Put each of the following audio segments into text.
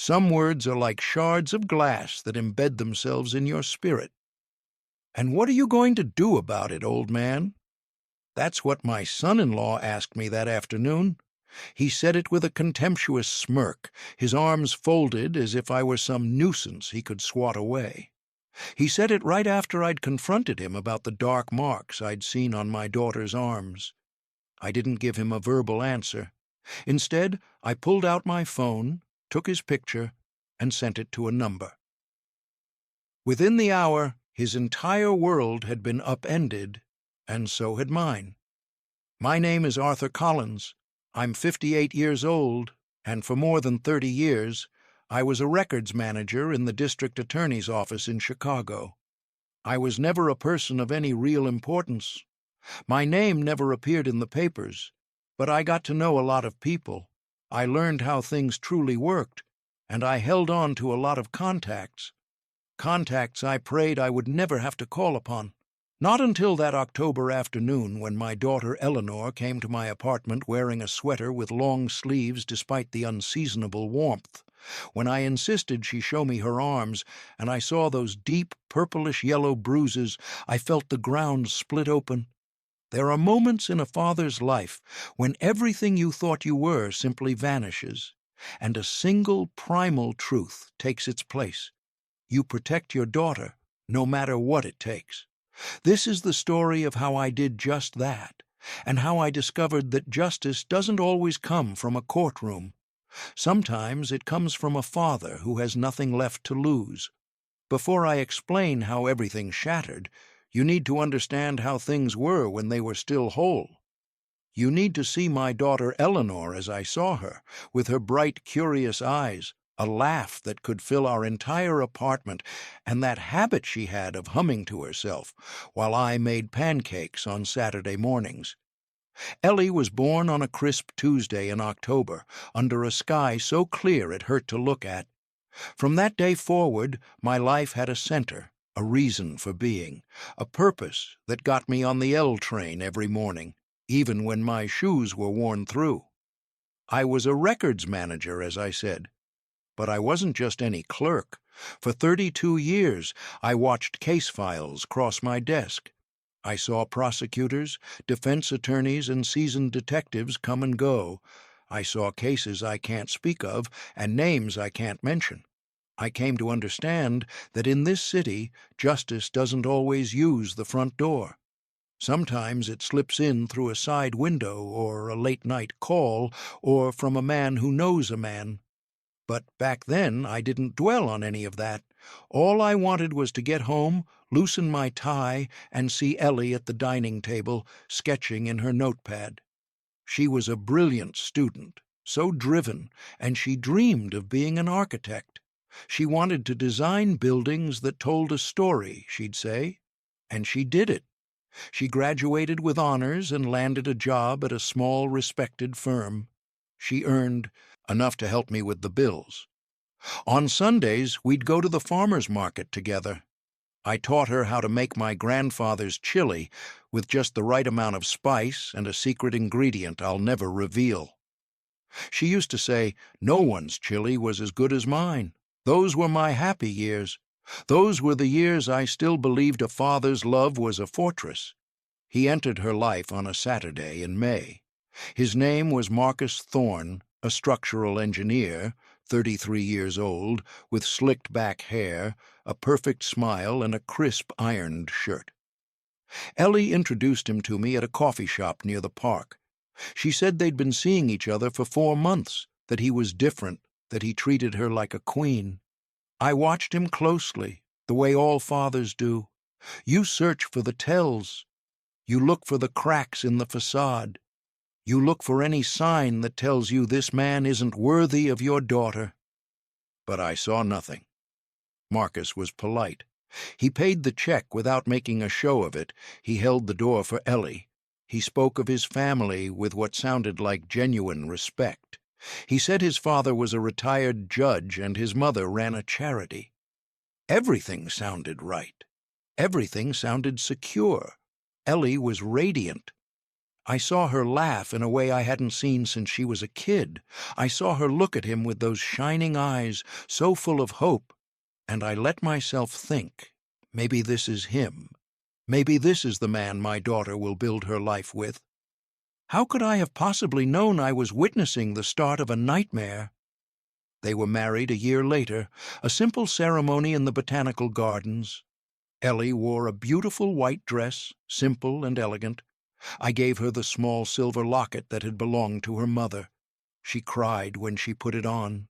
Some words are like shards of glass that embed themselves in your spirit. And what are you going to do about it, old man? That's what my son-in-law asked me that afternoon. He said it with a contemptuous smirk, his arms folded as if I were some nuisance he could swat away. He said it right after I'd confronted him about the dark marks I'd seen on my daughter's arms. I didn't give him a verbal answer. Instead, I pulled out my phone, took his picture, and sent it to a number. Within the hour, his entire world had been upended, and so had mine. My name is Arthur Collins. I'm 58 years old, and for more than 30 years, I was a records manager in the district attorney's office in Chicago. I was never a person of any real importance. My name never appeared in the papers, but I got to know a lot of people. I learned how things truly worked, and I held on to a lot of contacts. Contacts I prayed I would never have to call upon. Not until that October afternoon when my daughter Eleanor came to my apartment wearing a sweater with long sleeves despite the unseasonable warmth. When I insisted she show me her arms, and I saw those deep, purplish-yellow bruises, I felt the ground split open. There are moments in a father's life when everything you thought you were simply vanishes, and a single primal truth takes its place. You protect your daughter, no matter what it takes. This is the story of how I did just that, and how I discovered that justice doesn't always come from a courtroom. Sometimes it comes from a father who has nothing left to lose. Before I explain how everything shattered, you need to understand how things were when they were still whole. You need to see my daughter Eleanor as I saw her, with her bright, curious eyes, a laugh that could fill our entire apartment, and that habit she had of humming to herself while I made pancakes on Saturday mornings. Ellie was born on a crisp Tuesday in October, under a sky so clear it hurt to look at. From that day forward, my life had a center, a reason for being, a purpose that got me on the L train every morning, even when my shoes were worn through. I was a records manager, as I said. But I wasn't just any clerk. For 32 years, I watched case files cross my desk. I saw prosecutors, defense attorneys, and seasoned detectives come and go. I saw cases I can't speak of and names I can't mention. I came to understand that in this city, justice doesn't always use the front door. Sometimes it slips in through a side window or a late-night call or from a man who knows a man. But back then I didn't dwell on any of that. All I wanted was to get home, loosen my tie, and see Ellie at the dining table, sketching in her notepad. She was a brilliant student, so driven, and she dreamed of being an architect. She wanted to design buildings that told a story, she'd say, and she did it. She graduated with honors and landed a job at a small, respected firm. She earned enough to help me with the bills. On Sundays, we'd go to the farmer's market together. I taught her how to make my grandfather's chili with just the right amount of spice and a secret ingredient I'll never reveal. She used to say, "No one's chili was as good as mine." Those were my happy years. Those were the years I still believed a father's love was a fortress. He entered her life on a Saturday in May. His name was Marcus Thorne, a structural engineer, 33 years old, with slicked-back hair, a perfect smile, and a crisp ironed shirt. Ellie introduced him to me at a coffee shop near the park. She said they'd been seeing each other for 4 months, that he was different, that he treated her like a queen. I watched him closely, the way all fathers do. You search for the tells. You look for the cracks in the facade. You look for any sign that tells you this man isn't worthy of your daughter. But I saw nothing. Marcus was polite. He paid the check without making a show of it. He held the door for Ellie. He spoke of his family with what sounded like genuine respect. He said his father was a retired judge and his mother ran a charity. Everything sounded right. Everything sounded secure. Ellie was radiant. I saw her laugh in a way I hadn't seen since she was a kid. I saw her look at him with those shining eyes, so full of hope, and I let myself think, maybe this is him. Maybe this is the man my daughter will build her life with. How could I have possibly known I was witnessing the start of a nightmare? They were married a year later, a simple ceremony in the botanical gardens. Ellie wore a beautiful white dress, simple and elegant. I gave her the small silver locket that had belonged to her mother. She cried when she put it on.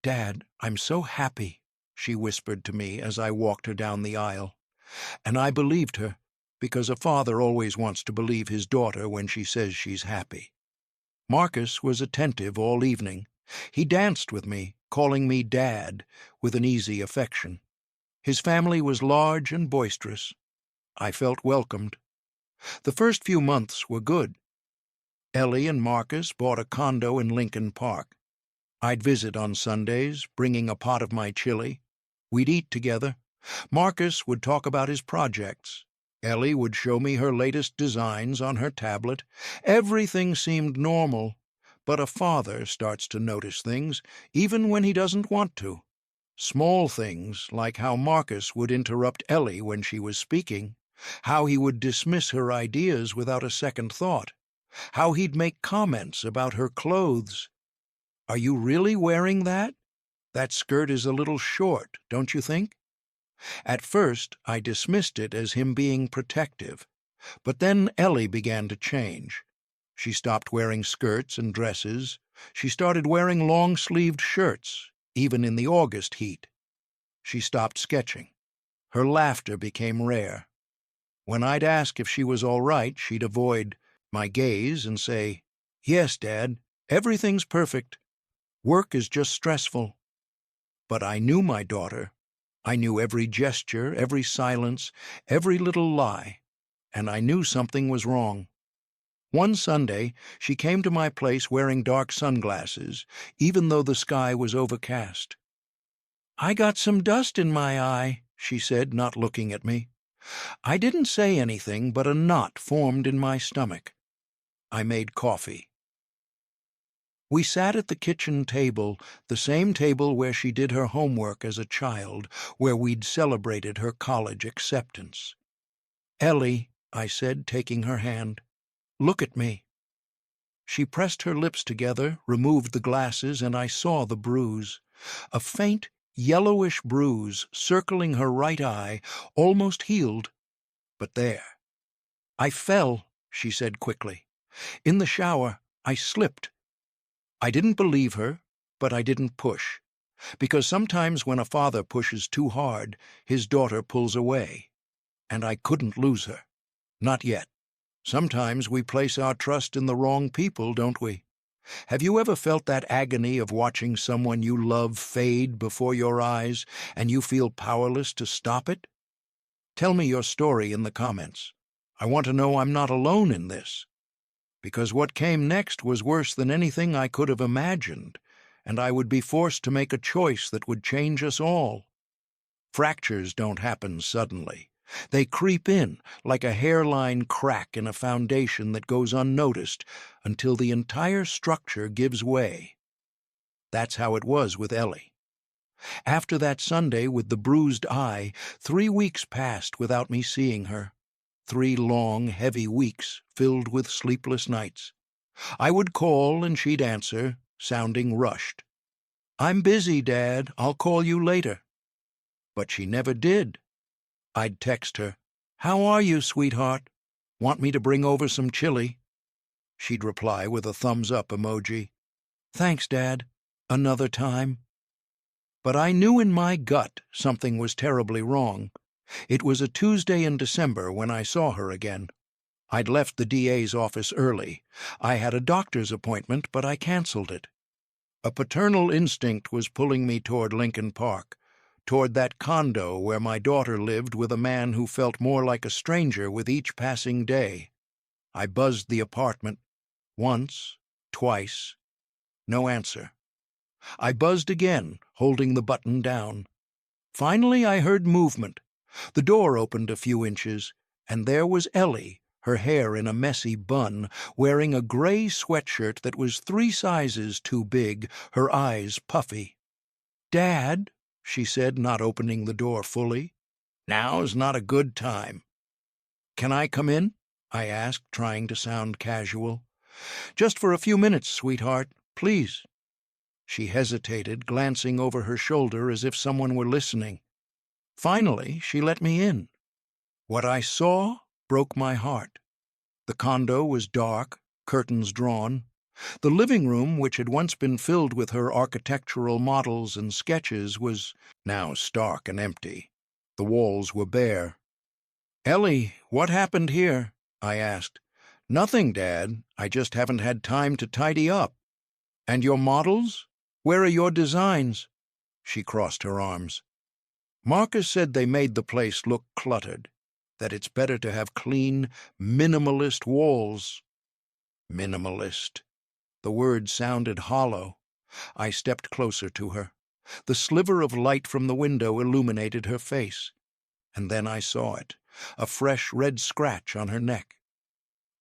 "Dad, I'm so happy," she whispered to me as I walked her down the aisle. And I believed her, because a father always wants to believe his daughter when she says she's happy. Marcus was attentive all evening. He danced with me, calling me Dad, with an easy affection. His family was large and boisterous. I felt welcomed. The first few months were good. Ellie and Marcus bought a condo in Lincoln Park. I'd visit on Sundays, bringing a pot of my chili. We'd eat together. Marcus would talk about his projects. Ellie would show me her latest designs on her tablet. Everything seemed normal, but a father starts to notice things, even when he doesn't want to. Small things, like how Marcus would interrupt Ellie when she was speaking, how he would dismiss her ideas without a second thought, how he'd make comments about her clothes. "Are you really wearing that? That skirt is a little short, don't you think?" At first, I dismissed it as him being protective, but then Ellie began to change. She stopped wearing skirts and dresses. She started wearing long-sleeved shirts, even in the August heat. She stopped sketching. Her laughter became rare. When I'd ask if she was all right, she'd avoid my gaze and say, "Yes, Dad, everything's perfect. Work is just stressful." But I knew my daughter. I knew every gesture, every silence, every little lie, and I knew something was wrong. One Sunday, she came to my place wearing dark sunglasses, even though the sky was overcast. "I got some dust in my eye," she said, not looking at me. I didn't say anything, but a knot formed in my stomach. I made coffee. We sat at the kitchen table, the same table where she did her homework as a child, where we'd celebrated her college acceptance. "Ellie," I said, taking her hand, "look at me." She pressed her lips together, removed the glasses, and I saw the bruise. A faint, yellowish bruise circling her right eye, almost healed, but there. "I fell," she said quickly. "In the shower, I slipped." I didn't believe her, but I didn't push, because sometimes when a father pushes too hard, his daughter pulls away, and I couldn't lose her. Not yet. Sometimes we place our trust in the wrong people, don't we? Have you ever felt that agony of watching someone you love fade before your eyes, and you feel powerless to stop it? Tell me your story in the comments. I want to know I'm not alone in this. Because what came next was worse than anything I could have imagined, and I would be forced to make a choice that would change us all. Fractures don't happen suddenly. They creep in like a hairline crack in a foundation that goes unnoticed until the entire structure gives way. That's how it was with Ellie. After that Sunday with the bruised eye, 3 weeks passed without me seeing her. 3 long, heavy weeks filled with sleepless nights. I would call and she'd answer, sounding rushed. "I'm busy, Dad. I'll call you later." But she never did. I'd text her, "How are you, sweetheart? Want me to bring over some chili?" She'd reply with a thumbs-up emoji. "Thanks, Dad. Another time." But I knew in my gut something was terribly wrong. It was a Tuesday in December when I saw her again. I'd left the DA's office early. I had a doctor's appointment, but I canceled it. A paternal instinct was pulling me toward Lincoln Park, toward that condo where my daughter lived with a man who felt more like a stranger with each passing day. I buzzed the apartment. Once, twice. No answer. I buzzed again, holding the button down. Finally I heard movement. The door opened a few inches, and there was Ellie, her hair in a messy bun, wearing a gray sweatshirt that was 3 sizes too big, her eyes puffy. "Dad," she said, not opening the door fully. "Now's not a good time." "Can I come in?" I asked, trying to sound casual. "Just for a few minutes, sweetheart, please." She hesitated, glancing over her shoulder as if someone were listening. Finally, she let me in. What I saw broke my heart. The condo was dark, curtains drawn. The living room, which had once been filled with her architectural models and sketches, was now stark and empty. The walls were bare. "Ellie, what happened here?" I asked. "Nothing, Dad. I just haven't had time to tidy up." "And your models? Where are your designs?" She crossed her arms. "Marcus said they made the place look cluttered, that it's better to have clean, minimalist walls." Minimalist. The word sounded hollow. I stepped closer to her. The sliver of light from the window illuminated her face. And then I saw it, a fresh red scratch on her neck.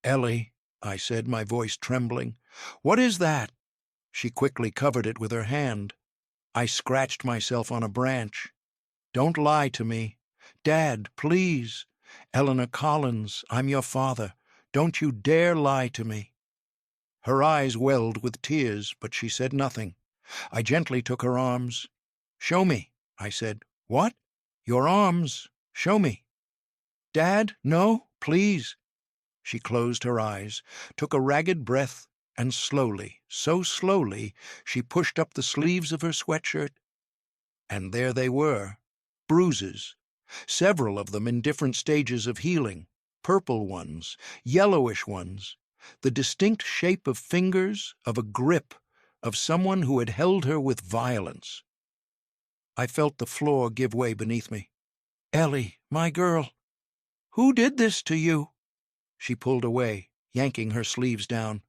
"Ellie," I said, my voice trembling, "what is that?" She quickly covered it with her hand. I scratched myself on a branch. "Don't lie to me. Dad, please. Eleanor Collins, I'm your father. Don't you dare lie to me." Her eyes welled with tears, but she said nothing. I gently took her arms. "Show me," I said. "What?" "Your arms. Show me." "Dad, no, please." She closed her eyes, took a ragged breath, and slowly, so slowly, she pushed up the sleeves of her sweatshirt. And there they were, bruises, several of them in different stages of healing, purple ones, yellowish ones, the distinct shape of fingers, of a grip, of someone who had held her with violence. I felt the floor give way beneath me. "Ellie, my girl, who did this to you?" She pulled away, yanking her sleeves down.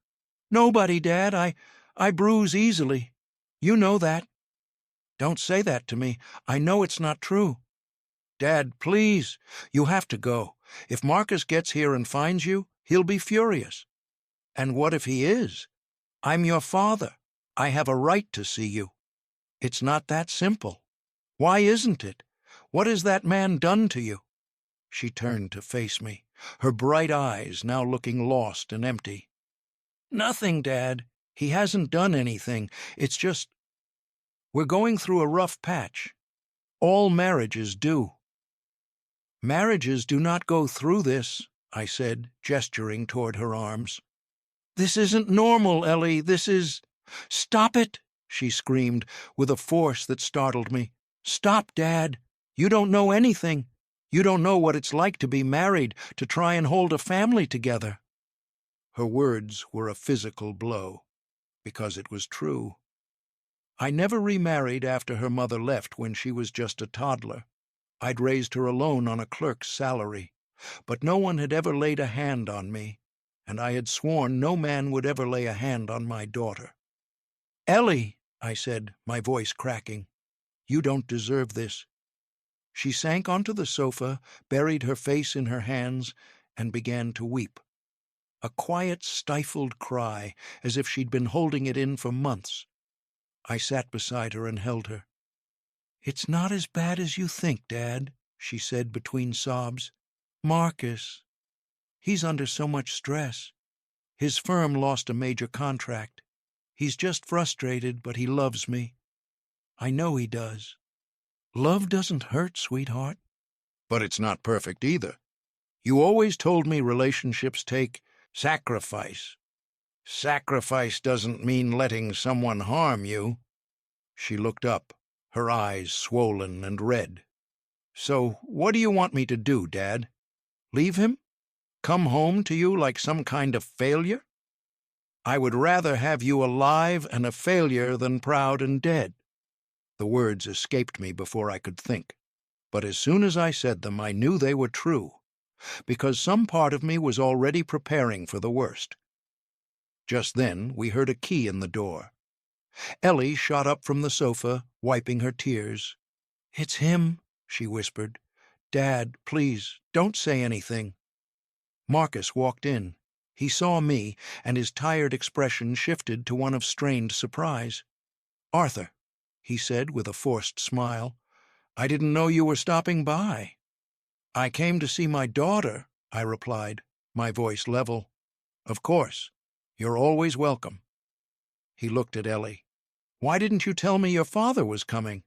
"Nobody, Dad. I bruise easily. You know that." "Don't say that to me. I know it's not true." "Dad, please. You have to go. If Marcus gets here and finds you, he'll be furious." "And what if he is? I'm your father. I have a right to see you." "It's not that simple." "Why isn't it? What has that man done to you?" She turned to face me, her bright eyes now looking lost and empty. "Nothing, Dad. He hasn't done anything. It's just we're going through a rough patch. All marriages do." "Marriages do not go through this," I said, gesturing toward her arms. "This isn't normal, Ellie. This is—" "Stop it!" she screamed, with a force that startled me. "Stop, Dad. You don't know anything. You don't know what it's like to be married, to try and hold a family together." Her words were a physical blow, because it was true. I never remarried after her mother left when she was just a toddler. I'd raised her alone on a clerk's salary, but no one had ever laid a hand on me, and I had sworn no man would ever lay a hand on my daughter. "Ellie," I said, my voice cracking, "you don't deserve this." She sank onto the sofa, buried her face in her hands, and began to weep. A quiet, stifled cry, as if she'd been holding it in for months. I sat beside her and held her. "It's not as bad as you think, Dad," she said between sobs. "Marcus, he's under so much stress. His firm lost a major contract. He's just frustrated, but he loves me. I know he does. Love doesn't hurt, sweetheart." "But it's not perfect either. You always told me relationships take sacrifice." "Sacrifice doesn't mean letting someone harm you." She looked up, her eyes swollen and red. "So what do you want me to do, Dad? Leave him? Come home to you like some kind of failure?" "I would rather have you alive and a failure than proud and dead." The words escaped me before I could think, but as soon as I said them I knew they were true, because some part of me was already preparing for the worst. Just then we heard a key in the door. Ellie shot up from the sofa, wiping her tears. "It's him," she whispered. "Dad, please, don't say anything." Marcus walked in. He saw me, and his tired expression shifted to one of strained surprise. "Arthur," he said with a forced smile, "I didn't know you were stopping by." "I came to see my daughter," I replied, my voice level. "Of course. You're always welcome." He looked at Ellie. "Why didn't you tell me your father was coming?"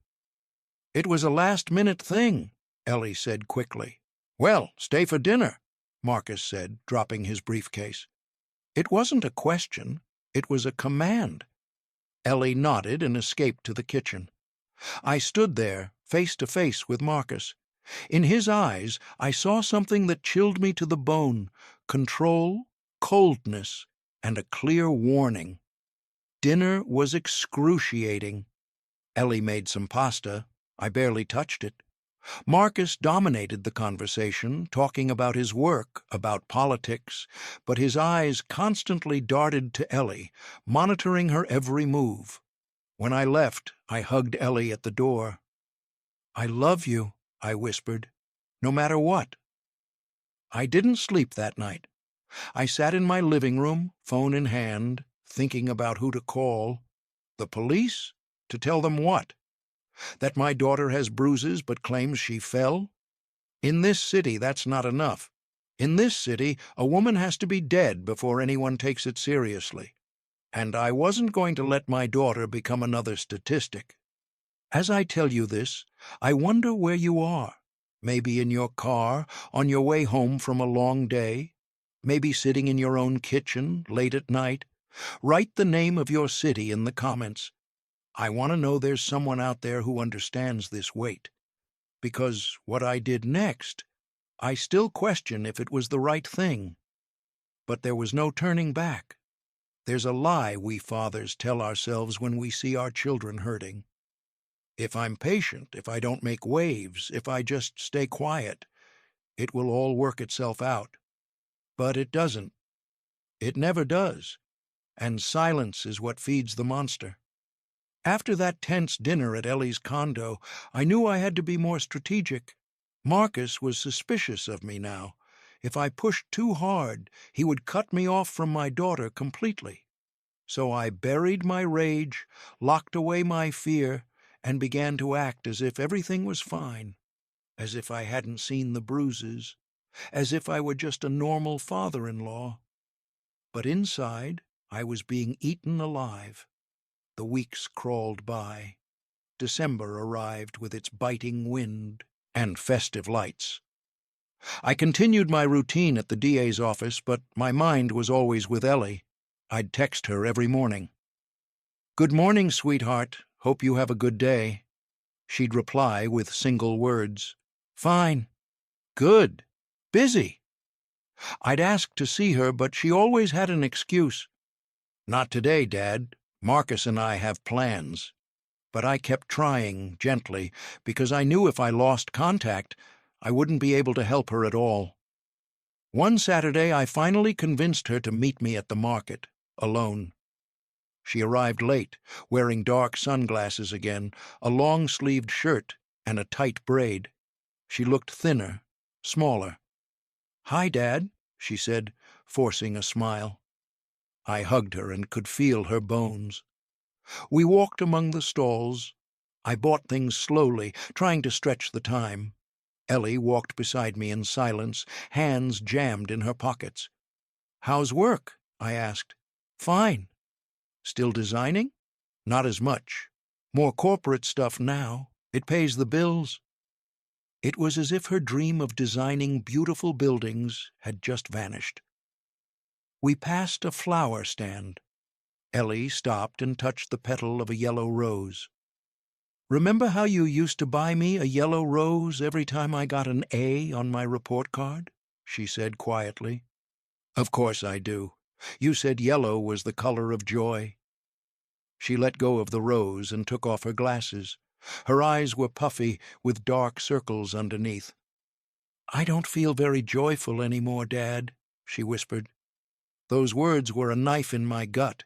"It was a last-minute thing," Ellie said quickly. "Well, stay for dinner," Marcus said, dropping his briefcase. It wasn't a question. It was a command. Ellie nodded and escaped to the kitchen. I stood there, face to face with Marcus. In his eyes, I saw something that chilled me to the bone: control, coldness, and a clear warning. Dinner was excruciating. Ellie made some pasta. I barely touched it. Marcus dominated the conversation, talking about his work, about politics, but his eyes constantly darted to Ellie, monitoring her every move. When I left, I hugged Ellie at the door. "I love you," I whispered, "no matter what." I didn't sleep that night. I sat in my living room, phone in hand, thinking about who to call. The police? To tell them what? That my daughter has bruises but claims she fell? In this city, that's not enough. In this city, a woman has to be dead before anyone takes it seriously. And I wasn't going to let my daughter become another statistic. As I tell you this, I wonder where you are. Maybe in your car, on your way home from a long day. Maybe sitting in your own kitchen, late at night. Write the name of your city in the comments. I want to know there's someone out there who understands this weight. Because what I did next, I still question if it was the right thing. But there was no turning back. There's a lie we fathers tell ourselves when we see our children hurting. If I'm patient, if I don't make waves, if I just stay quiet, it will all work itself out. But it doesn't. It never does. And silence is what feeds the monster. After that tense dinner at Ellie's condo, I knew I had to be more strategic. Marcus was suspicious of me now. If I pushed too hard, he would cut me off from my daughter completely. So I buried my rage, locked away my fear, and began to act as if everything was fine, as if I hadn't seen the bruises, as if I were just a normal father-in-law. But inside, I was being eaten alive. The weeks crawled by. December arrived with its biting wind and festive lights. I continued my routine at the DA's office, but my mind was always with Ellie. I'd text her every morning. "Good morning, sweetheart. Hope you have a good day." She'd reply with single words. "Fine." "Good." "Busy." I'd ask to see her, but she always had an excuse. "Not today, Dad. Marcus and I have plans." But I kept trying, gently, because I knew if I lost contact, I wouldn't be able to help her at all. One Saturday, I finally convinced her to meet me at the market, alone. She arrived late, wearing dark sunglasses again, a long-sleeved shirt, and a tight braid. She looked thinner, smaller. "Hi, Dad," she said, forcing a smile. I hugged her and could feel her bones. We walked among the stalls. I bought things slowly, trying to stretch the time. Ellie walked beside me in silence, hands jammed in her pockets. "How's work?" I asked. "Fine." "Still designing?" "Not as much. More corporate stuff now. It pays the bills." It was as if her dream of designing beautiful buildings had just vanished. We passed a flower stand. Ellie stopped and touched the petal of a yellow rose. "Remember how you used to buy me a yellow rose every time I got an A on my report card?" she said quietly. "Of course I do. You said yellow was the color of joy." She let go of the rose and took off her glasses. Her eyes were puffy, with dark circles underneath. "I don't feel very joyful anymore, Dad," she whispered. Those words were a knife in my gut.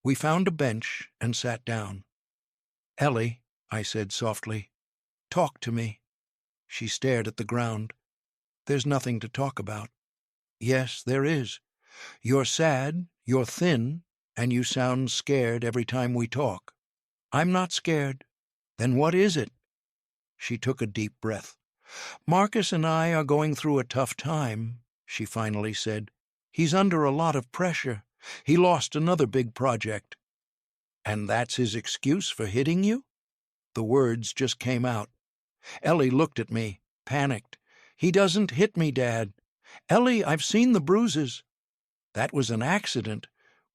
We found a bench and sat down. "Ellie," I said softly, "talk to me." She stared at the ground. "There's nothing to talk about." Yes, there is. You're sad, you're thin, and you sound scared every time we talk. I'm not scared. Then what is it? She took a deep breath. Marcus and I are going through a tough time, she finally said. He's under a lot of pressure. He lost another big project. And that's his excuse for hitting you? The words just came out. Ellie looked at me, panicked. He doesn't hit me, Dad. Ellie, I've seen the bruises. That was an accident.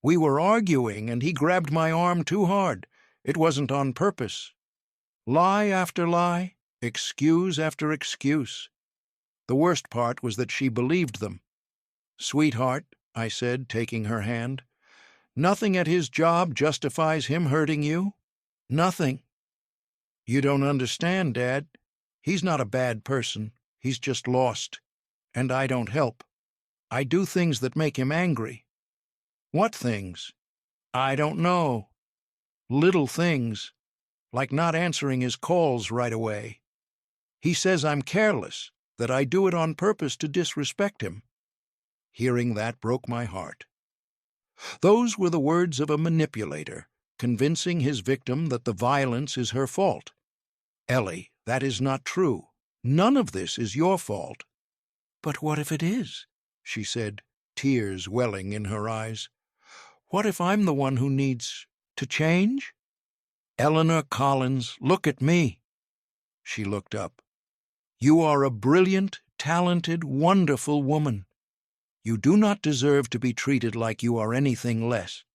We were arguing, and he grabbed my arm too hard. It wasn't on purpose. Lie after lie, excuse after excuse. The worst part was that she believed them. Sweetheart, I said, taking her hand, nothing at his job justifies him hurting you. Nothing. You don't understand, Dad. He's not a bad person. He's just lost. And I don't help. I do things that make him angry. What things? I don't know. Little things, like not answering his calls right away. He says I'm careless, that I do it on purpose to disrespect him. Hearing that broke my heart. Those were the words of a manipulator, convincing his victim that the violence is her fault. Ellie, that is not true. None of this is your fault. But what if it is? She said, tears welling in her eyes. What if I'm the one who needs to change? Eleanor Collins, look at me. She looked up. You are a brilliant, talented, wonderful woman. You do not deserve to be treated like you are anything less.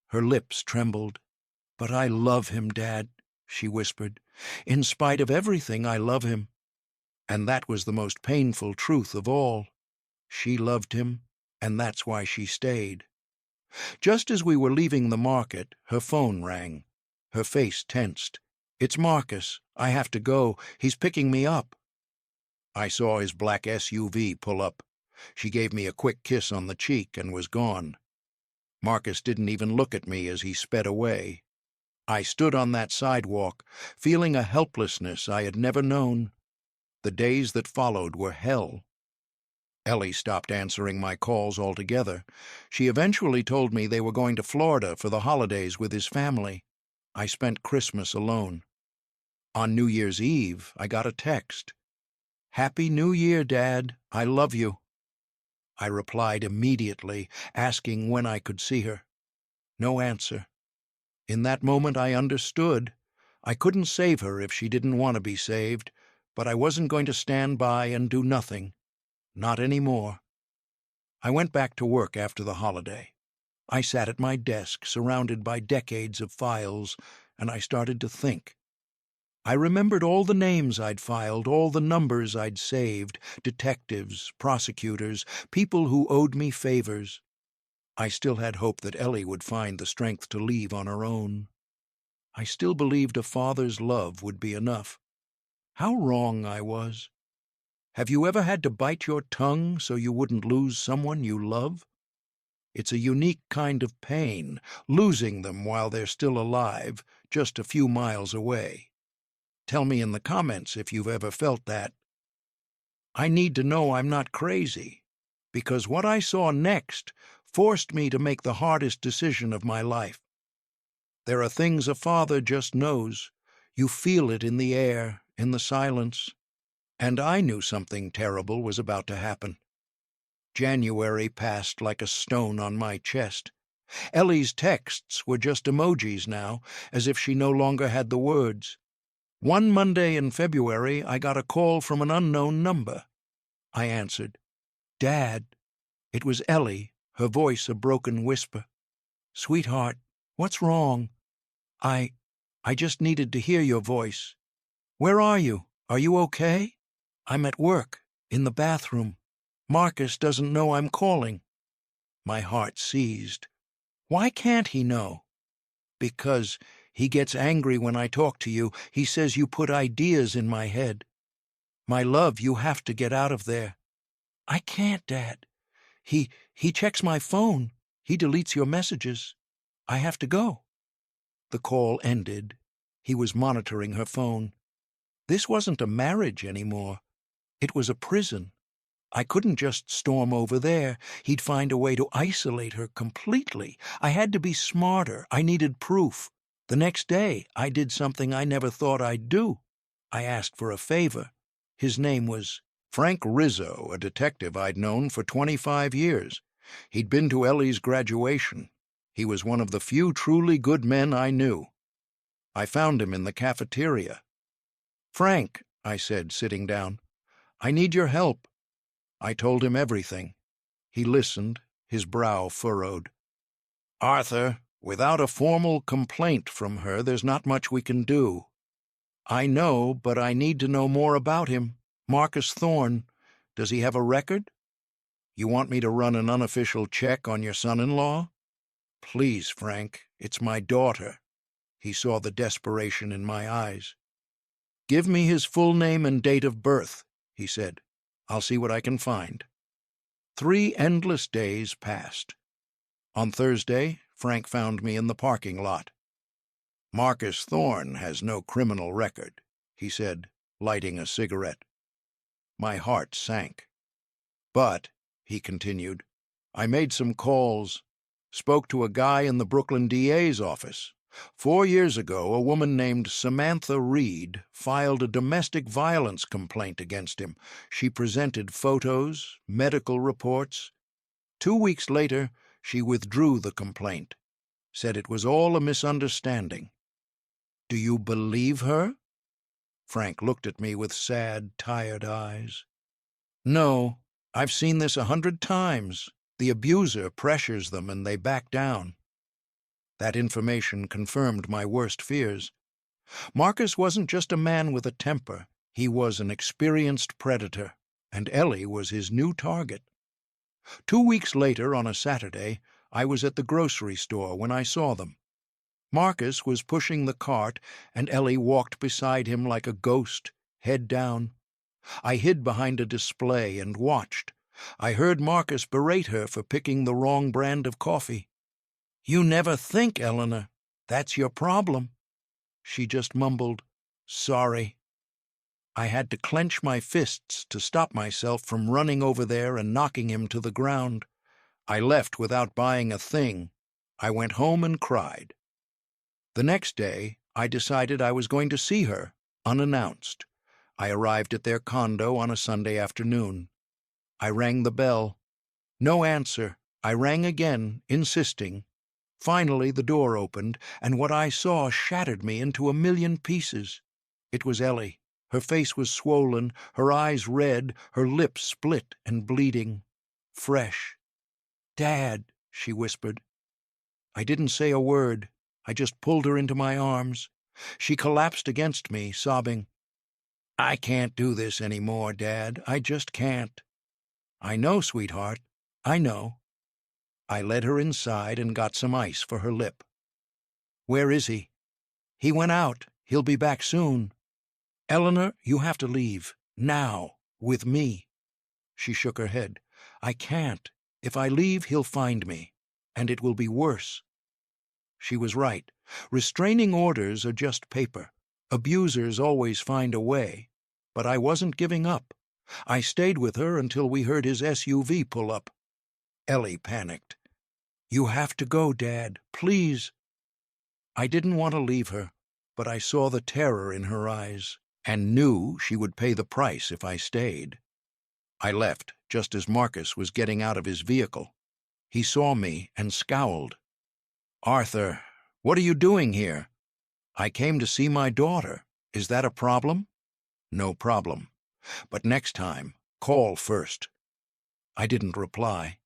Her lips trembled. But I love him, Dad, she whispered. In spite of everything, I love him. And that was the most painful truth of all. She loved him, and that's why she stayed. Just as we were leaving the market, her phone rang. Her face tensed. It's Marcus. I have to go. He's picking me up. I saw his black SUV pull up. She gave me a quick kiss on the cheek and was gone. Marcus didn't even look at me as he sped away. I stood on that sidewalk, feeling a helplessness I had never known. The days that followed were hell. Ellie stopped answering my calls altogether. She eventually told me they were going to Florida for the holidays with his family. I spent Christmas alone. On New Year's Eve, I got a text. Happy New Year, Dad. I love you. I replied immediately, asking when I could see her. No answer. In that moment I understood. I couldn't save her if she didn't want to be saved, but I wasn't going to stand by and do nothing. Not anymore. I went back to work after the holiday. I sat at my desk, surrounded by decades of files, and I started to think. I remembered all the names I'd filed, all the numbers I'd saved, detectives, prosecutors, people who owed me favors. I still had hope that Ellie would find the strength to leave on her own. I still believed a father's love would be enough. How wrong I was. Have you ever had to bite your tongue so you wouldn't lose someone you love? It's a unique kind of pain, losing them while they're still alive, just a few miles away. Tell me in the comments if you've ever felt that. I need to know I'm not crazy, because what I saw next forced me to make the hardest decision of my life. There are things a father just knows. You feel it in the air, in the silence. And I knew something terrible was about to happen. January passed like a stone on my chest. Ellie's texts were just emojis now, as if she no longer had the words. One Monday in February, I got a call from an unknown number. I answered. Dad. It was Ellie, her voice a broken whisper. Sweetheart, what's wrong? I just needed to hear your voice. Where are you? Are you okay? I'm at work, in the bathroom. Marcus doesn't know I'm calling. My heart seized. Why can't he know? Because he gets angry when I talk to you. He says you put ideas in my head. My love, you have to get out of there. I can't, Dad. He checks my phone. He deletes your messages. I have to go. The call ended. He was monitoring her phone. This wasn't a marriage anymore. It was a prison. I couldn't just storm over there. He'd find a way to isolate her completely. I had to be smarter. I needed proof. The next day, I did something I never thought I'd do. I asked for a favor. His name was Frank Rizzo, a detective I'd known for 25 years. He'd been to Ellie's graduation. He was one of the few truly good men I knew. I found him in the cafeteria. "Frank," I said, sitting down, "I need your help." I told him everything. He listened, his brow furrowed. "Arthur, without a formal complaint from her, there's not much we can do." "I know, but I need to know more about him. Marcus Thorne. Does he have a record?" "You want me to run an unofficial check on your son-in-law?" "Please, Frank, it's my daughter." He saw the desperation in my eyes. "Give me his full name and date of birth," he said. "I'll see what I can find." 3 endless days passed. On Thursday, Frank found me in the parking lot. "Marcus Thorne has no criminal record," he said, lighting a cigarette. My heart sank. "But," he continued, "I made some calls, spoke to a guy in the Brooklyn DA's office. 4 years ago, a woman named Samantha Reed filed a domestic violence complaint against him. She presented photos, medical reports. 2 weeks later, she withdrew the complaint, said it was all a misunderstanding. Do you believe her?" Frank looked at me with sad, tired eyes. "No, I've seen this 100 times. The abuser pressures them and they back down." That information confirmed my worst fears. Marcus wasn't just a man with a temper. He was an experienced predator, and Ellie was his new target. 2 weeks later, on a Saturday, I was at the grocery store when I saw them. Marcus was pushing the cart, and Ellie walked beside him like a ghost, head down. I hid behind a display and watched. I heard Marcus berate her for picking the wrong brand of coffee. "You never think, Eleanor. That's your problem." She just mumbled, "Sorry." I had to clench my fists to stop myself from running over there and knocking him to the ground. I left without buying a thing. I went home and cried. The next day, I decided I was going to see her, unannounced. I arrived at their condo on a Sunday afternoon. I rang the bell. No answer. I rang again, insisting. Finally, the door opened, and what I saw shattered me into a million pieces. It was Ellie. Her face was swollen, her eyes red, her lips split and bleeding. Fresh. "Dad," she whispered. I didn't say a word. I just pulled her into my arms. She collapsed against me, sobbing. "I can't do this anymore, Dad. I just can't." "I know, sweetheart. I know." I led her inside and got some ice for her lip. "Where is he?" "He went out. He'll be back soon." "Eleanor, you have to leave. Now. With me." She shook her head. "I can't. If I leave, he'll find me. And it will be worse." She was right. Restraining orders are just paper. Abusers always find a way. But I wasn't giving up. I stayed with her until we heard his SUV pull up. Ellie panicked. "You have to go, Dad. Please." I didn't want to leave her, but I saw the terror in her eyes and knew she would pay the price if I stayed. I left just as Marcus was getting out of his vehicle. He saw me and scowled. "Arthur, what are you doing here?" "I came to see my daughter. Is that a problem?" "No problem. But next time, call first." I didn't reply.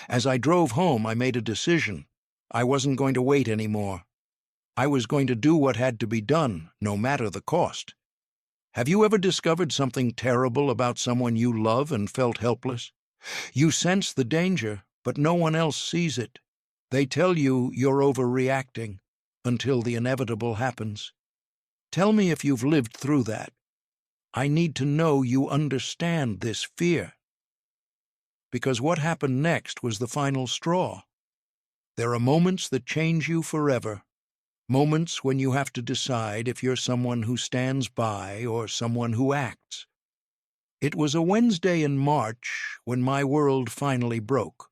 As I drove home, I made a decision. I wasn't going to wait anymore. I was going to do what had to be done, no matter the cost. Have you ever discovered something terrible about someone you love and felt helpless? You sense the danger, but no one else sees it. They tell you you're overreacting until the inevitable happens. Tell me if you've lived through that. I need to know you understand this fear. Because what happened next was the final straw. There are moments that change you forever. Moments when you have to decide if you're someone who stands by or someone who acts. It was a Wednesday in March when my world finally broke.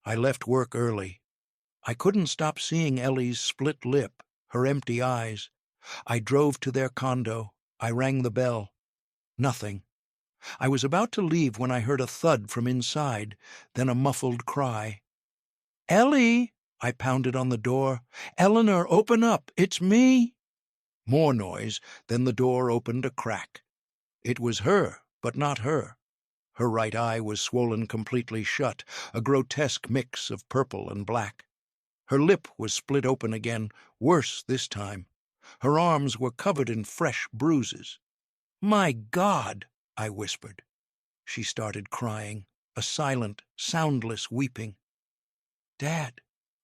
I left work early. I couldn't stop seeing Ellie's split lip, her empty eyes. I drove to their condo. I rang the bell. Nothing. I was about to leave when I heard a thud from inside, then a muffled cry. "Ellie!" I pounded on the door. "Eleanor, open up! It's me!" More noise, then the door opened a crack. It was her, but not her. Her right eye was swollen completely shut, a grotesque mix of purple and black. Her lip was split open again, worse this time. Her arms were covered in fresh bruises. "My God!" I whispered. She started crying, a silent, soundless weeping. "Dad,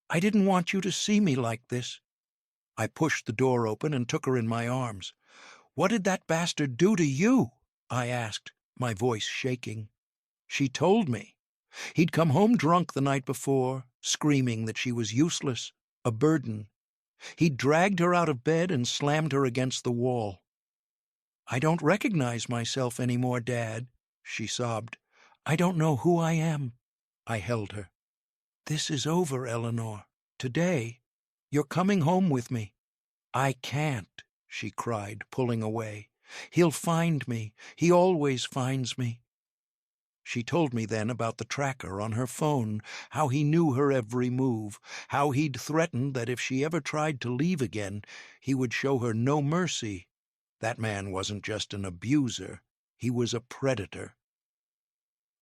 I didn't want you to see me like this." I pushed the door open and took her in my arms. "What did that bastard do to you?" I asked, my voice shaking. She told me. He'd come home drunk the night before, screaming that she was useless, a burden. He'd dragged her out of bed and slammed her against the wall. "I don't recognize myself anymore, Dad," she sobbed. "I don't know who I am." I held her. "This is over, Eleanor. Today, you're coming home with me." "I can't," she cried, pulling away. "He'll find me. He always finds me." She told me then about the tracker on her phone, how he knew her every move, how he'd threatened that if she ever tried to leave again, he would show her no mercy. That man wasn't just an abuser, he was a predator.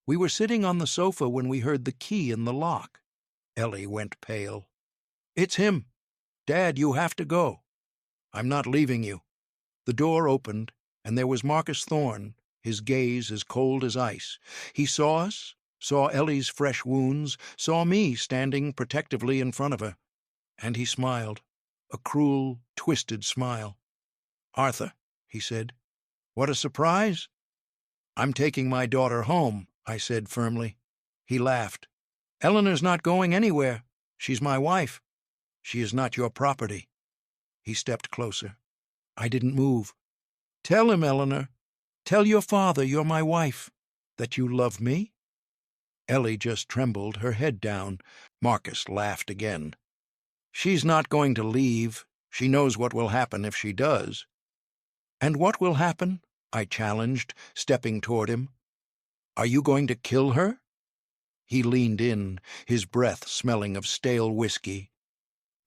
We were sitting on the sofa when we heard the key in the lock. Ellie went pale. "It's him. Dad, you have to go." "I'm not leaving you." The door opened, and there was Marcus Thorne, his gaze as cold as ice. He saw us, saw Ellie's fresh wounds, saw me standing protectively in front of her. And he smiled, a cruel, twisted smile. "Arthur," he said, "what a surprise." "I'm taking my daughter home," I said firmly. He laughed. "Eleanor's not going anywhere. She's my wife. She is not your property." He stepped closer. I didn't move. "Tell him, Eleanor. Tell your father you're my wife. That you love me." Ellie just trembled, her head down. Marcus laughed again. "She's not going to leave. She knows what will happen if she does." "And what will happen?" I challenged, stepping toward him. "Are you going to kill her?" He leaned in, his breath smelling of stale whiskey.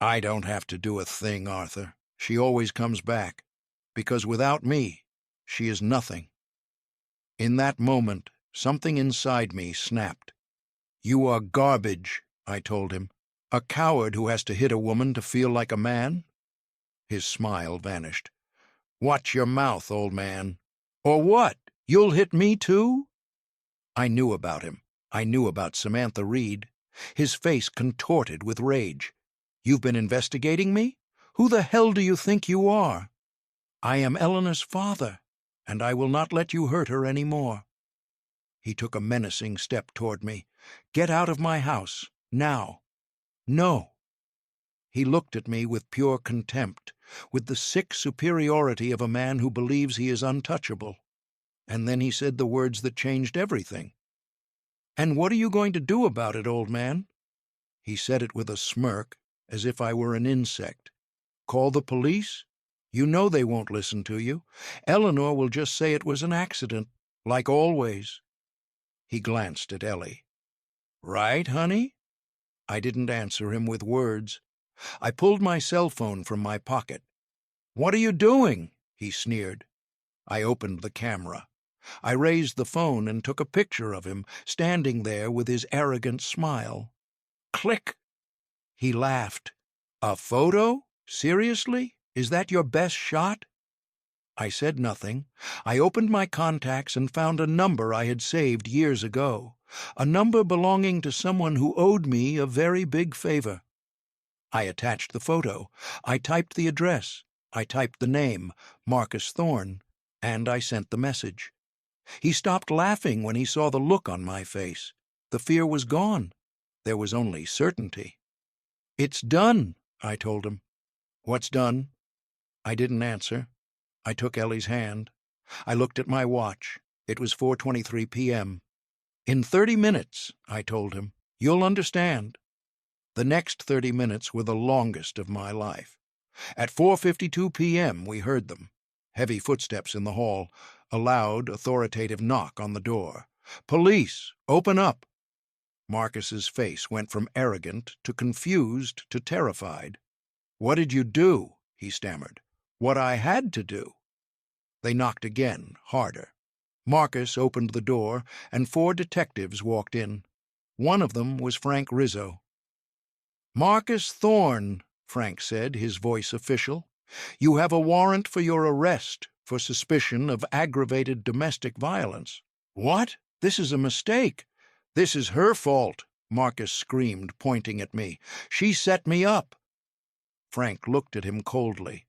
"I don't have to do a thing, Arthur. She always comes back. Because without me, she is nothing." In that moment, something inside me snapped. "You are garbage," I told him. "A coward who has to hit a woman to feel like a man." His smile vanished. "Watch your mouth, old man." "Or what? You'll hit me too?" I knew about him. I knew about Samantha Reed. His face contorted with rage. "You've been investigating me? Who the hell do you think you are?" "I am Eleanor's father, and I will not let you hurt her any more." He took a menacing step toward me. "Get out of my house, now." "No." He looked at me with pure contempt, with the sick superiority of a man who believes he is untouchable. And then he said the words that changed everything. "And what are you going to do about it, old man?" He said it with a smirk, as if I were an insect. "Call the police? You know they won't listen to you. Eleanor will just say it was an accident, like always." He glanced at Ellie. "Right, honey?" I didn't answer him with words. I pulled my cell phone from my pocket. "What are you doing?" he sneered. I opened the camera. I raised the phone and took a picture of him, standing there with his arrogant smile. Click! He laughed. "A photo? Seriously? Is that your best shot?" I said nothing. I opened my contacts and found a number I had saved years ago, a number belonging to someone who owed me a very big favor. I attached the photo. I typed the address. I typed the name, Marcus Thorne, and I sent the message. He stopped laughing when he saw the look on my face. The fear was gone. There was only certainty. "It's done," I told him. "What's done?" I didn't answer. I took Ellie's hand. I looked at my watch. It was 4:23 p.m. "In 30 minutes," I told him. "You'll understand." The next 30 minutes were the longest of my life. At 4:52 p.m. we heard them. Heavy footsteps in the hall, a loud, authoritative knock on the door. "Police! Open up!" Marcus's face went from arrogant to confused to terrified. "What did you do?" he stammered. "What I had to do." They knocked again, harder. Marcus opened the door, and 4 detectives walked in. One of them was Frank Rizzo. "Marcus Thorne," Frank said, his voice official. "You have a warrant for your arrest for suspicion of aggravated domestic violence." "What? This is a mistake." "This is her fault," Marcus screamed, pointing at me. "She set me up." Frank looked at him coldly.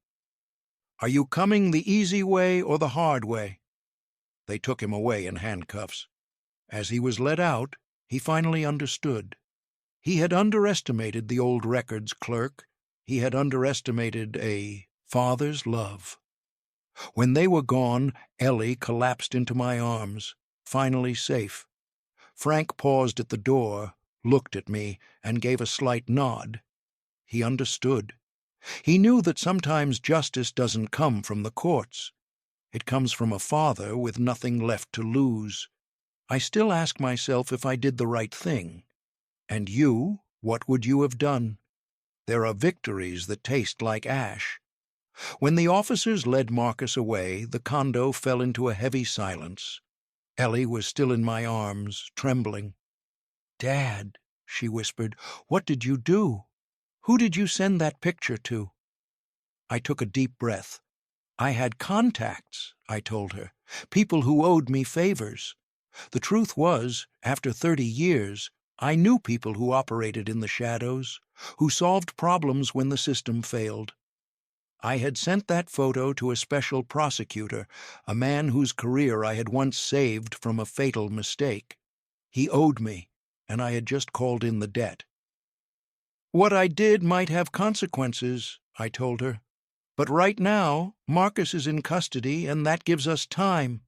"Are you coming the easy way or the hard way?" They took him away in handcuffs. As he was let out, he finally understood. He had underestimated the old records clerk. He had underestimated a father's love. When they were gone, Ellie collapsed into my arms, finally safe. Frank paused at the door, looked at me, and gave a slight nod. He understood. He knew that sometimes justice doesn't come from the courts. It comes from a father with nothing left to lose. I still ask myself if I did the right thing. And you, what would you have done? There are victories that taste like ash. When the officers led Marcus away, the condo fell into a heavy silence. Ellie was still in my arms, trembling. "Dad," she whispered, "what did you do? Who did you send that picture to?" I took a deep breath. "I had contacts," I told her, "people who owed me favors. The truth was, after 30 years, I knew people who operated in the shadows, who solved problems when the system failed. I had sent that photo to a special prosecutor, a man whose career I had once saved from a fatal mistake. He owed me, and I had just called in the debt." "What I did might have consequences," I told her. "But right now, Marcus is in custody, and that gives us time."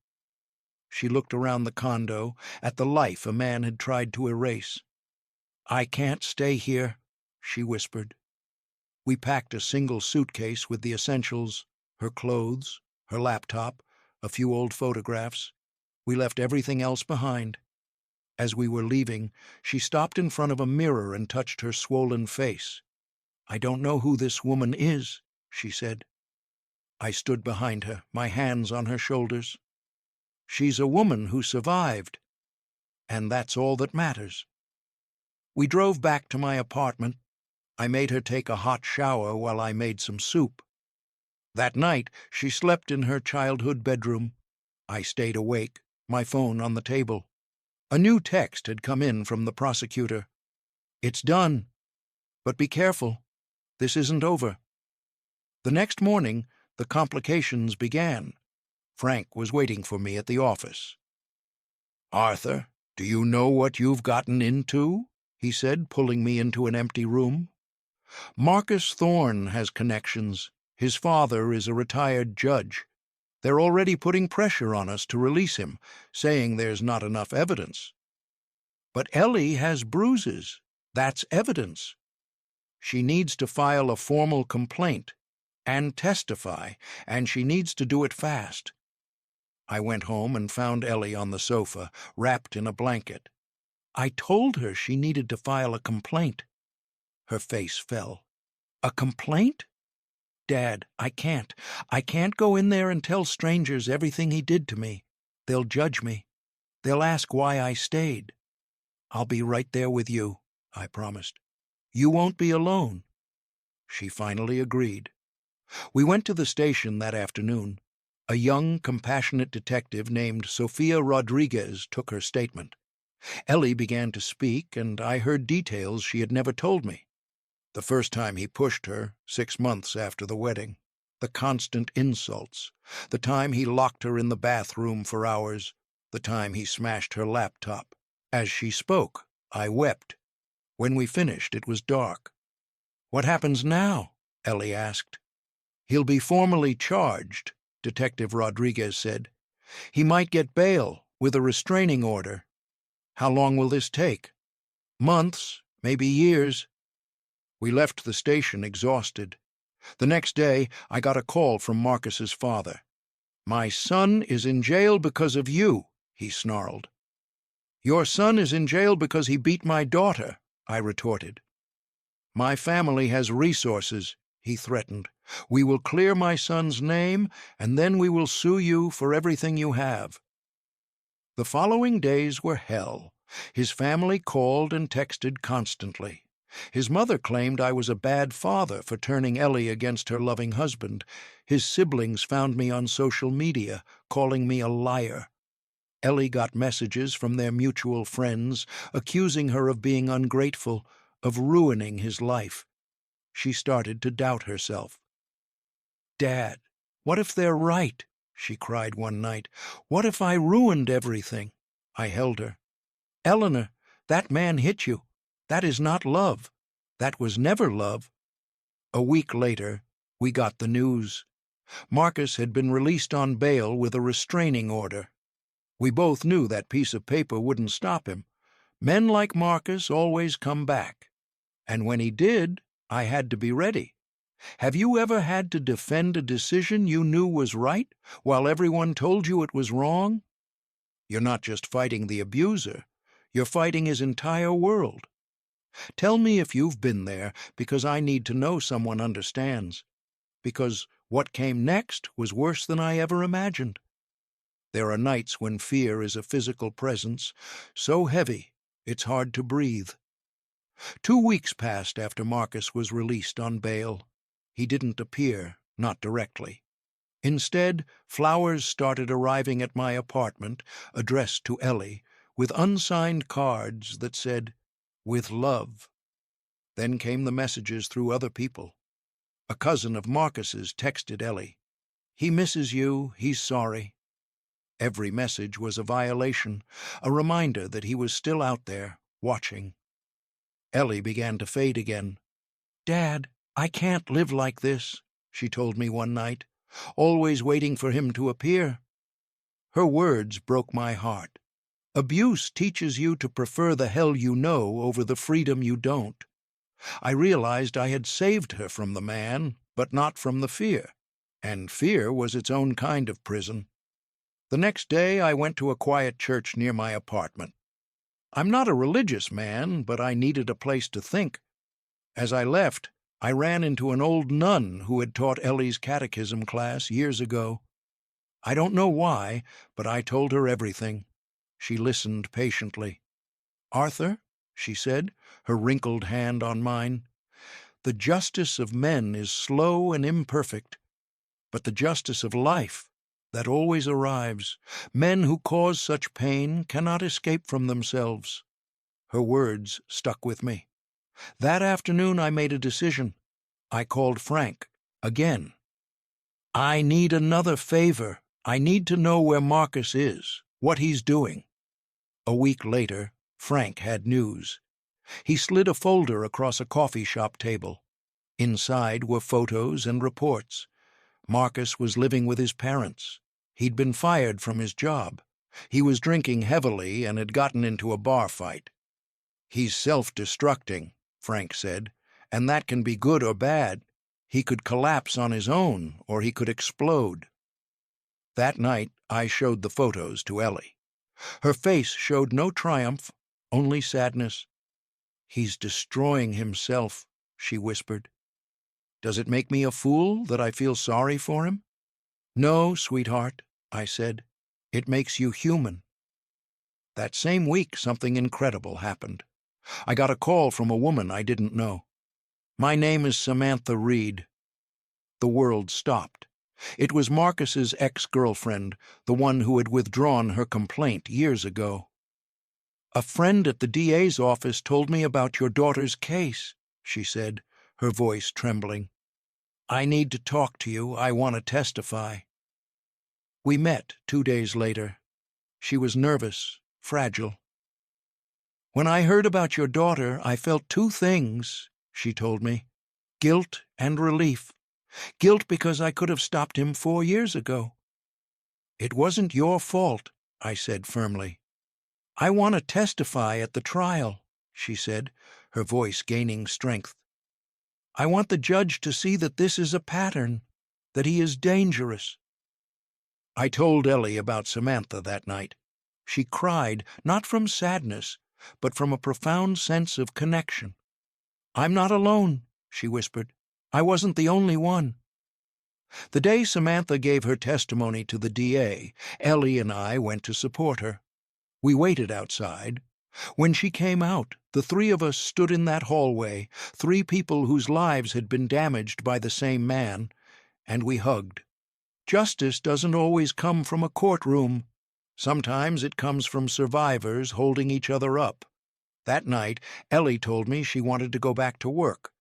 She looked around the condo, at the life a man had tried to erase. "I can't stay here," she whispered. We packed a single suitcase with the essentials, her clothes, her laptop, a few old photographs. We left everything else behind. As we were leaving, she stopped in front of a mirror and touched her swollen face. "I don't know who this woman is," she said. I stood behind her, my hands on her shoulders. "She's a woman who survived, and that's all that matters." We drove back to my apartment. I made her take a hot shower while I made some soup. That night, she slept in her childhood bedroom. I stayed awake, my phone on the table. A new text had come in from the prosecutor. "It's done. But be careful. This isn't over." The next morning, the complications began. Frank was waiting for me at the office. "Arthur, do you know what you've gotten into?" he said, pulling me into an empty room. "Marcus Thorne has connections. His father is a retired judge. They're already putting pressure on us to release him, saying there's not enough evidence. But Ellie has bruises. That's evidence. She needs to file a formal complaint and testify, and she needs to do it fast." I went home and found Ellie on the sofa, wrapped in a blanket. I told her she needed to file a complaint. Her face fell. "A complaint? Dad, I can't. I can't go in there and tell strangers everything he did to me. They'll judge me. They'll ask why I stayed." "I'll be right there with you," I promised. "You won't be alone." She finally agreed. We went to the station that afternoon. A young, compassionate detective named Sofia Rodriguez took her statement. Ellie began to speak, and I heard details she had never told me. The first time he pushed her, 6 months after the wedding. The constant insults. The time he locked her in the bathroom for hours. The time he smashed her laptop. As she spoke, I wept. When we finished, it was dark. "What happens now?" Ellie asked. "He'll be formally charged," Detective Rodriguez said. He might get bail with a restraining order. How long will this take? Months, maybe years. We left the station exhausted. The next day, I got a call from Marcus's father. "My son is in jail because of you," he snarled. "Your son is in jail because he beat my daughter," I retorted. "My family has resources," he threatened. "We will clear my son's name, and then we will sue you for everything you have." The following days were hell. His family called and texted constantly. His mother claimed I was a bad father for turning Ellie against her loving husband. His siblings found me on social media, calling me a liar. Ellie got messages from their mutual friends, accusing her of being ungrateful, of ruining his life. She started to doubt herself. "Dad, what if they're right?" she cried one night. "What if I ruined everything?" I held her. "Eleanor, that man hit you. That is not love. That was never love." A week later, we got the news. Marcus had been released on bail with a restraining order. We both knew that piece of paper wouldn't stop him. Men like Marcus always come back. And when he did, I had to be ready. Have you ever had to defend a decision you knew was right, while everyone told you it was wrong? You're not just fighting the abuser, you're fighting his entire world. Tell me if you've been there, because I need to know someone understands. Because what came next was worse than I ever imagined. There are nights when fear is a physical presence, so heavy it's hard to breathe. 2 weeks passed after Marcus was released on bail. He didn't appear, not directly. Instead, flowers started arriving at my apartment, addressed to Ellie, with unsigned cards that said, "With love." Then came the messages through other people. A cousin of Marcus's texted Ellie, "He misses you, he's sorry." Every message was a violation, a reminder that he was still out there, watching. Ellie began to fade again. "Dad, I can't live like this," she told me one night, "always waiting for him to appear." Her words broke my heart. Abuse teaches you to prefer the hell you know over the freedom you don't. I realized I had saved her from the man, but not from the fear. And fear was its own kind of prison. The next day I went to a quiet church near my apartment. I'm not a religious man, but I needed a place to think. As I left, I ran into an old nun who had taught Ellie's catechism class years ago. I don't know why, but I told her everything. She listened patiently. "Arthur," she said, her wrinkled hand on mine, "the justice of men is slow and imperfect, but the justice of life, that always arrives. Men who cause such pain cannot escape from themselves." Her words stuck with me. That afternoon I made a decision. I called Frank, again. "I need another favor. I need to know where Marcus is, what he's doing." A week later, Frank had news. He slid a folder across a coffee shop table. Inside were photos and reports. Marcus was living with his parents. He'd been fired from his job. He was drinking heavily and had gotten into a bar fight. "He's self-destructing," Frank said, "and that can be good or bad. He could collapse on his own, or he could explode." That night, I showed the photos to Ellie. Her face showed no triumph, only sadness. "He's destroying himself," she whispered. "Does it make me a fool that I feel sorry for him?" "No, sweetheart," I said. "It makes you human." That same week, something incredible happened. I got a call from a woman I didn't know. "My name is Samantha Reed." The world stopped. It was Marcus's ex-girlfriend, the one who had withdrawn her complaint years ago. "A friend at the DA's office told me about your daughter's case," she said, her voice trembling. "I need to talk to you. I want to testify." We met 2 days later. She was nervous, fragile. "When I heard about your daughter, I felt 2 things," she told me. "Guilt and relief. Guilt because I could have stopped him 4 years ago. "It wasn't your fault," I said firmly. "I want to testify at the trial," she said, her voice gaining strength. "I want the judge to see that this is a pattern, that he is dangerous." I told Ellie about Samantha that night. She cried, not from sadness, but from a profound sense of connection. "I'm not alone," she whispered. "I wasn't the only one." The day Samantha gave her testimony to the DA, Ellie and I went to support her. We waited outside. When she came out, the three of us stood in that hallway, three people whose lives had been damaged by the same man, and we hugged. Justice doesn't always come from a courtroom. Sometimes it comes from survivors holding each other up. That night, Ellie told me she wanted to go back to work.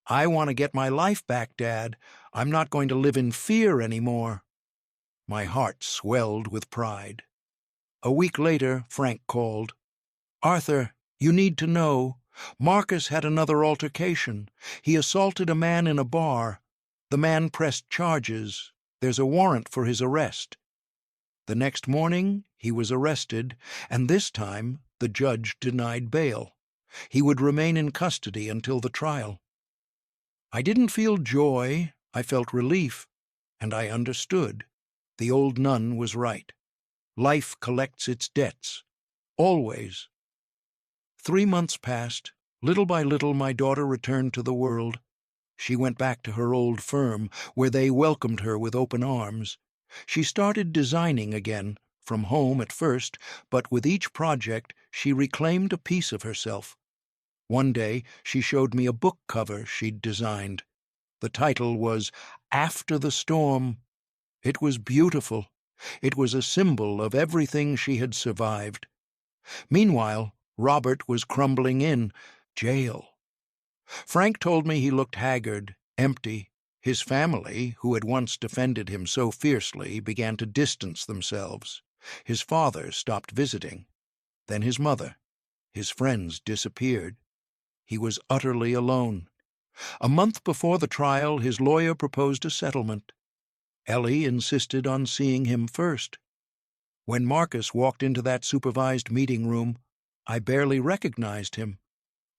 "I want to get my life back, Dad. I'm not going to live in fear anymore." My heart swelled with pride. A week later, Frank called. "Arthur, you need to know. Marcus had another altercation. He assaulted a man in a bar. The man pressed charges. There's a warrant for his arrest." The next morning, he was arrested, and this time the judge denied bail. He would remain in custody until the trial. I didn't feel joy, I felt relief, and I understood. The old nun was right. Life collects its debts. Always. 3 months passed. Little by little my daughter returned to the world. She went back to her old firm, where they welcomed her with open arms. She started designing again, from home at first, but with each project she reclaimed a piece of herself. One day she showed me a book cover she'd designed. The title was After the Storm. It was beautiful. It was a symbol of everything she had survived. Meanwhile, Robert was crumbling in jail. Frank told me he looked haggard, empty. His family, who had once defended him so fiercely, began to distance themselves. His father stopped visiting. Then his mother. His friends disappeared. He was utterly alone. A month before the trial, his lawyer proposed a settlement. Ellie insisted on seeing him first. When Marcus walked into that supervised meeting room, I barely recognized him.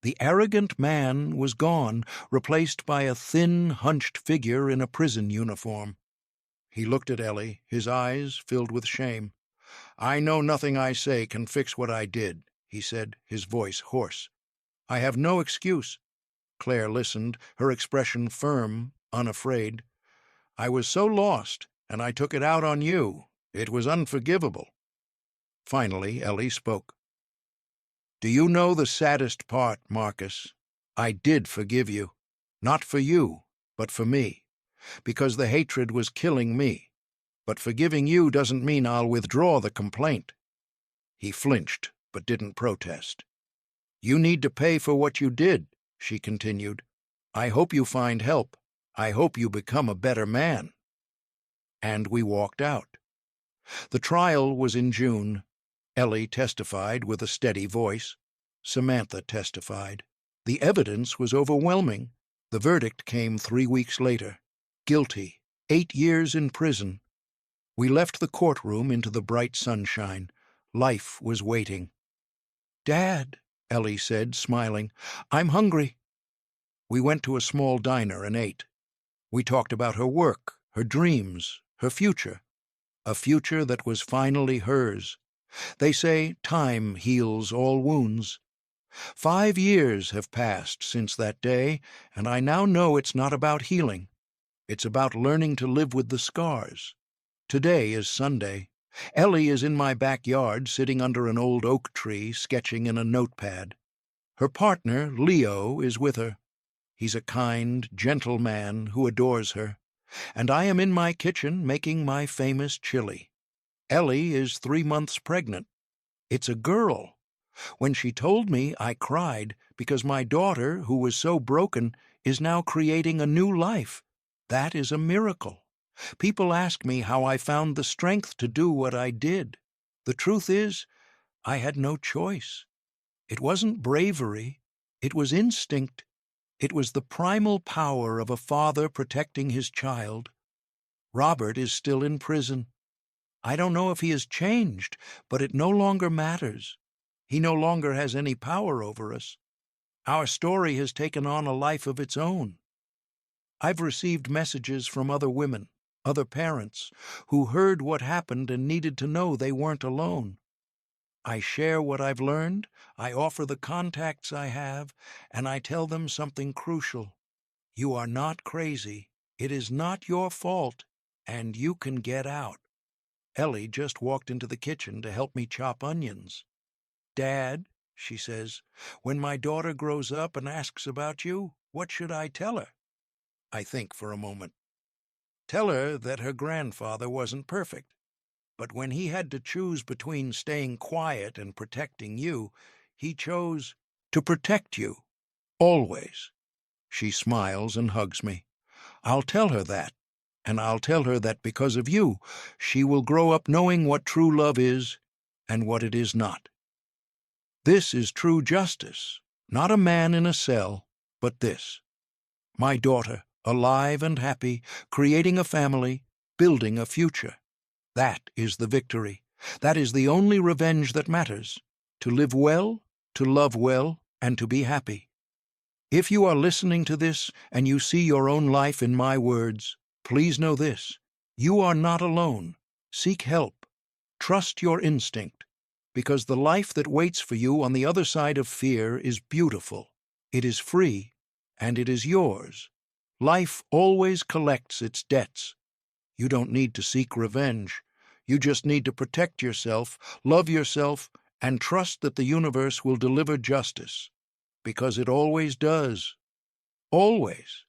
The arrogant man was gone, replaced by a thin, hunched figure in a prison uniform. He looked at Ellie, his eyes filled with shame. "I know nothing I say can fix what I did," he said, his voice hoarse. "I have no excuse." Claire listened, her expression firm, unafraid. "I was so lost, and I took it out on you. It was unforgivable." Finally, Ellie spoke. "Do you know the saddest part, Marcus? I did forgive you. Not for you, but for me. Because the hatred was killing me. But forgiving you doesn't mean I'll withdraw the complaint." He flinched, but didn't protest. "You need to pay for what you did," she continued. "I hope you find help. I hope you become a better man." And we walked out. The trial was in June. Ellie testified with a steady voice. Samantha testified. The evidence was overwhelming. The verdict came 3 weeks later. Guilty. 8 years in prison. We left the courtroom into the bright sunshine. Life was waiting. "Dad," Ellie said, smiling, "I'm hungry." We went to a small diner and ate. We talked about her work, her dreams, her future. A future that was finally hers. They say time heals all wounds. 5 years have passed since that day, and I now know it's not about healing. It's about learning to live with the scars. Today is Sunday. Ellie is in my backyard, sitting under an old oak tree, sketching in a notepad. Her partner, Leo, is with her. He's a kind, gentle man who adores her. And I am in my kitchen making my famous chili. Ellie is 3 months pregnant. It's a girl. When she told me, I cried, because my daughter, who was so broken, is now creating a new life. That is a miracle. People ask me how I found the strength to do what I did. The truth is, I had no choice. It wasn't bravery. It was instinct. It was the primal power of a father protecting his child. Robert is still in prison. I don't know if he has changed, but it no longer matters. He no longer has any power over us. Our story has taken on a life of its own. I've received messages from other women, other parents, who heard what happened and needed to know they weren't alone. I share what I've learned, I offer the contacts I have, and I tell them something crucial. You are not crazy. It is not your fault, and you can get out. Ellie just walked into the kitchen to help me chop onions. Dad, she says, when my daughter grows up and asks about you, what should I tell her? I think for a moment. Tell her that her grandfather wasn't perfect, but when he had to choose between staying quiet and protecting you, he chose to protect you, always. She smiles and hugs me. I'll tell her that, and I'll tell her that because of you, she will grow up knowing what true love is and what it is not. This is true justice, not a man in a cell, but this. My daughter, alive and happy, creating a family, building a future. That is the victory. That is the only revenge that matters. To live well, to love well, and to be happy. If you are listening to this and you see your own life in my words, please know this. You are not alone. Seek help. Trust your instinct, because the life that waits for you on the other side of fear is beautiful. It is free, and it is yours. Life always collects its debts. You don't need to seek revenge. You just need to protect yourself, love yourself, and trust that the universe will deliver justice. Because it always does. Always.